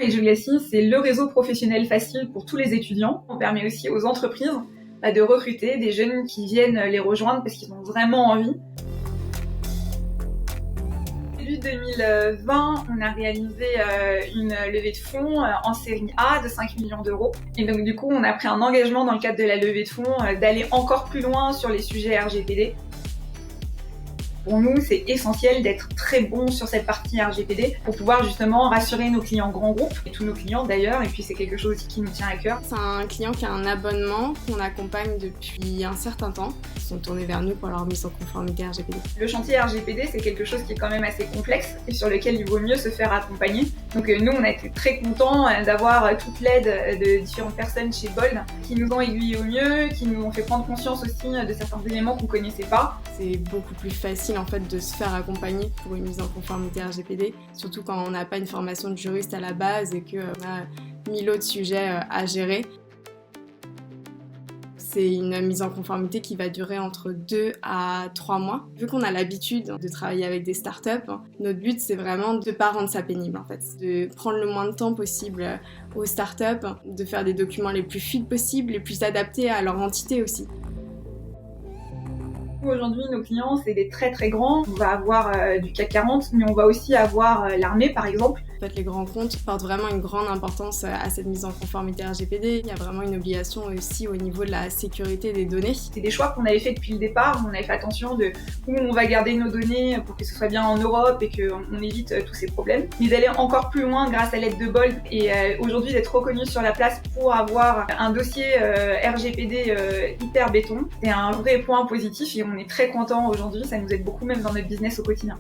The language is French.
Edulegacy, c'est le réseau professionnel facile pour tous les étudiants. On permet aussi aux entreprises de recruter des jeunes qui viennent les rejoindre parce qu'ils ont vraiment envie. Début 2020, on a réalisé une levée de fonds en série A de 5 millions d'euros. Et donc du coup, on a pris un engagement dans le cadre de la levée de fonds d'aller encore plus loin sur les sujets RGPD. Pour nous, c'est essentiel d'être très bon sur cette partie RGPD pour pouvoir justement rassurer nos clients grands groupes et tous nos clients d'ailleurs. Et puis c'est quelque chose qui nous tient à cœur. C'est un client qui a un abonnement qu'on accompagne depuis un certain temps. Ils sont tournés vers nous pour leur mise en conformité RGPD. Le chantier RGPD, c'est quelque chose qui est quand même assez complexe et sur lequel il vaut mieux se faire accompagner. Donc nous, on a été très contents d'avoir toute l'aide de différentes personnes chez Bold qui nous ont aiguillés au mieux, qui nous ont fait prendre conscience aussi de certains éléments qu'on connaissait pas. C'est beaucoup plus facile en fait de se faire accompagner pour une mise en conformité RGPD, surtout quand on n'a pas une formation de juriste à la base et qu'on a 1000 autres sujets à gérer. C'est une mise en conformité qui va durer entre 2 à 3 mois. Vu qu'on a l'habitude de travailler avec des startups, notre but c'est vraiment de ne pas rendre ça pénible en fait, de prendre le moins de temps possible aux startups, de faire des documents les plus fluides possibles, les plus adaptés à leur entité aussi. Aujourd'hui, nos clients, c'est des très très grands. On va avoir du CAC 40, mais on va aussi avoir l'armée, par exemple. En fait, les grands comptes portent vraiment une grande importance à cette mise en conformité RGPD. Il y a vraiment une obligation aussi au niveau de la sécurité des données. C'est des choix qu'on avait fait depuis le départ. On avait fait attention de où on va garder nos données pour que ce soit bien en Europe et qu'on évite tous ces problèmes. Mais d'aller encore plus loin grâce à l'aide de Bold et aujourd'hui d'être reconnu sur la place pour avoir un dossier RGPD hyper béton. C'est un vrai point positif et on est très content aujourd'hui. Ça nous aide beaucoup même dans notre business au quotidien.